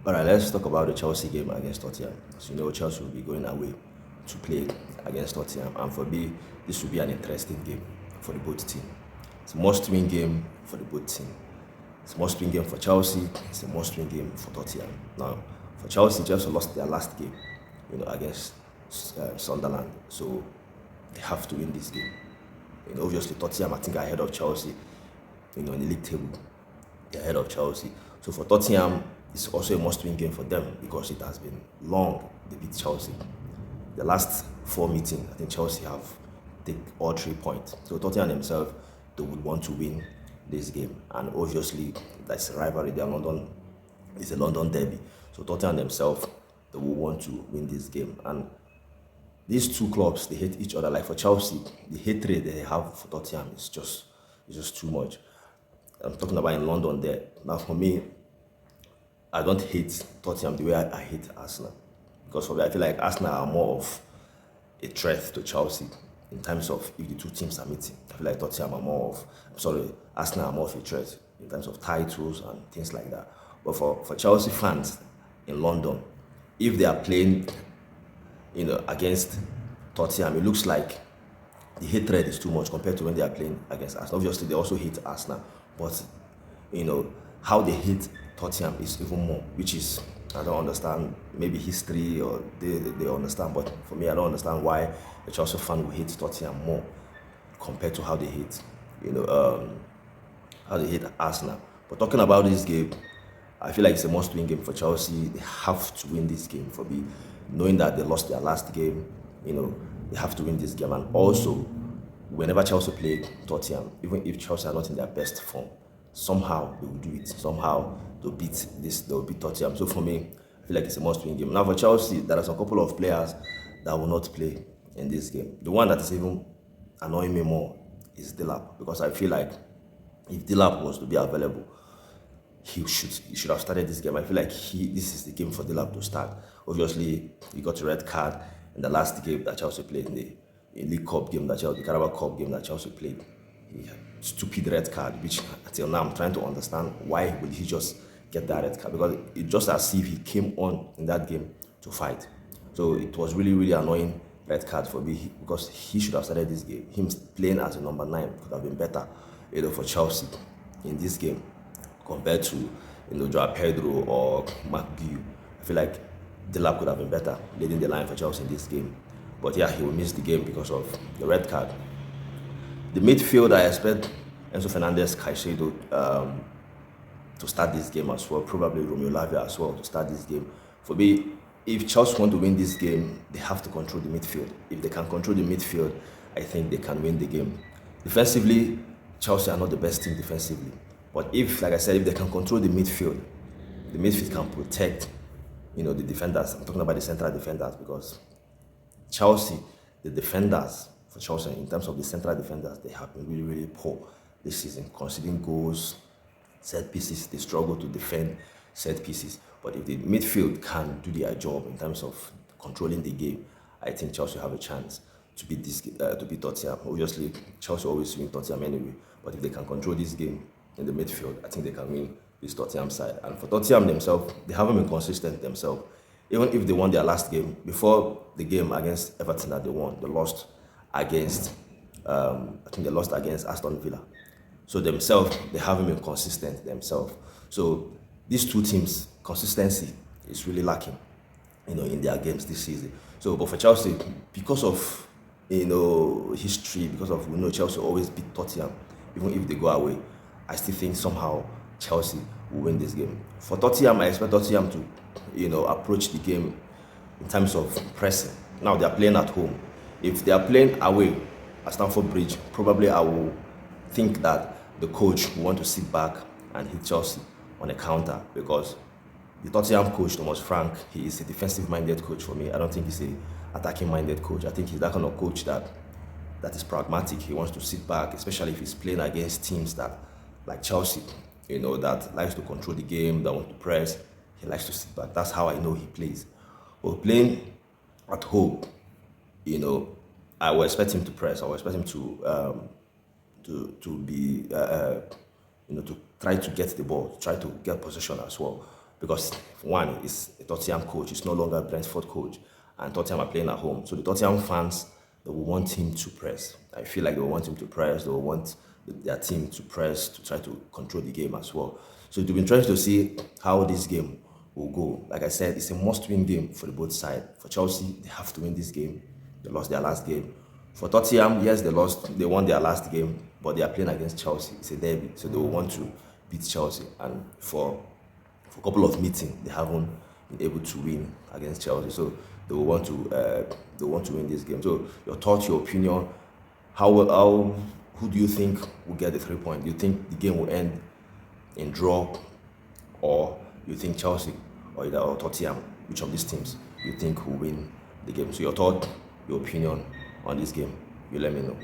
All right, let's talk about the Chelsea game against Tottenham. As you know, Chelsea will be going away to play against Tottenham, and for me, this will be an interesting game for the both team. It's a must-win game for the both team. It's a must-win game for Chelsea. It's a must-win game for Tottenham. Now, for Chelsea lost their last game, against Sunderland, so they have to win this game. Obviously, Tottenham, I think, are ahead of Chelsea, in the league table. They're ahead of Chelsea. So for Tottenham, it's also a must-win game for them because it has been long they beat Chelsea. The last 4 meetings, I think Chelsea have taken all 3 points. So Tottenham themselves, they would want to win this game. And obviously, that's a rivalry. It's a London derby. So Tottenham themselves, they will want to win this game. And these two clubs, they hate each other. Like for Chelsea, the hatred they have for Tottenham is just too much. I'm talking about in London there. Now for me, I don't hate Tottenham the way I hate Arsenal. Because for me, I feel like Arsenal are more of a threat to Chelsea in terms of if the two teams are meeting. I feel like Arsenal are more of a threat in terms of titles and things like that. But for Chelsea fans in London, if they are playing, against Tottenham, it looks like the hatred is too much compared to when they are playing against Arsenal. Obviously, they also hate Arsenal, but how they hate Tottenham is even more, which is, I don't understand, maybe history or they understand, but for me, I don't understand why a Chelsea fan will hate Tottenham more compared to how they hate, Arsenal. But talking about this game, I feel like it's a must-win game for Chelsea. They have to win this game for me, knowing that they lost their last game. They have to win this game, and also whenever Chelsea play Tottenham, even if Chelsea are not in their best form, somehow they will do it. Somehow they'll beat Tottenham. So for me, I feel like it's a must-win game. Now for Chelsea, there are a couple of players that will not play in this game. The one that is even annoying me more is Delap, because I feel like if Delap was to be available, he should have started this game. I feel like this is the game for Delap to start. Obviously, he got a red card in the last game that Chelsea played, in the League Cup game the Carabao Cup game that Chelsea played. He had stupid red card, which until now I'm trying to understand why would he just get that red card, because it's just as if he came on in that game to fight. So it was really, really annoying red card for me, because he should have started this game. Him playing as a number 9 could have been better, for Chelsea in this game compared to Joao Pedro or McGee. I feel like Delap could have been better leading the line for Chelsea in this game. But yeah, he will miss the game because of the red card. The midfield, I expect Enzo Fernandez, Caicedo to start this game as well. Probably Romeo Lavia as well to start this game. For me, if Chelsea want to win this game, they have to control the midfield. If they can control the midfield, I think they can win the game. Defensively, Chelsea are not the best team defensively. But if, like I said, if they can control the midfield can protect, the defenders. I'm talking about the central defenders, because Chelsea, the defenders for Chelsea, in terms of the central defenders, they have been really, really poor this season, conceding goals, set pieces. They struggle to defend set pieces. But if the midfield can do their job in terms of controlling the game, I think Chelsea have a chance to beat Tottenham. Obviously, Chelsea always win Tottenham anyway. But if they can control this game in the midfield, I think they can win this Tottenham side. And for Tottenham themselves, they haven't been consistent themselves. Even if they won their last game, before the game against Everton that they won, they lost against, Aston Villa. So themselves, they haven't been consistent themselves. So these two teams, consistency is really lacking, in their games this season. So, but for Chelsea, because of, history, because of, Chelsea always beat Tottenham, even if they go away, I still think somehow Chelsea will win this game. For Tottenham, I expect Tottenham to, approach the game in terms of pressing. Now they are playing at home. If they are playing away at Stamford Bridge, probably I will think that the coach will want to sit back and hit Chelsea on a counter, because the Tottenham coach, Thomas Frank, he is a defensive-minded coach for me. I don't think he's an attacking-minded coach. I think he's that kind of coach that is pragmatic. He wants to sit back, especially if he's playing against teams that, like Chelsea, that likes to control the game, that want to press. He likes to sit back. That's how I know he plays. But playing at home, I will expect him to press. I will expect him to try to get the ball, try to get possession as well. because one is a Tottenham coach, it's no longer a Brentford coach, and Tottenham are playing at home. So the Tottenham fans, they will want him to press. I feel like they will want him to press. They will want their team to press to try to control the game as well. So it will be interesting to see how this game will go. Like I said, it's a must-win game for the both sides. For Chelsea, they have to win this game. They lost their last game. For Tottenham, yes, they lost. They won their last game, but they are playing against Chelsea. It's a derby, so they will want to beat Chelsea. And for a couple of meetings, they haven't been able to win against Chelsea. So they want to win this game. So your thoughts, your opinion, how who do you think will get the 3 points? Do you think the game will end in draw, or you think Chelsea or Tottenham, which of these teams you think will win the game? So your thought, your opinion on this game, you let me know.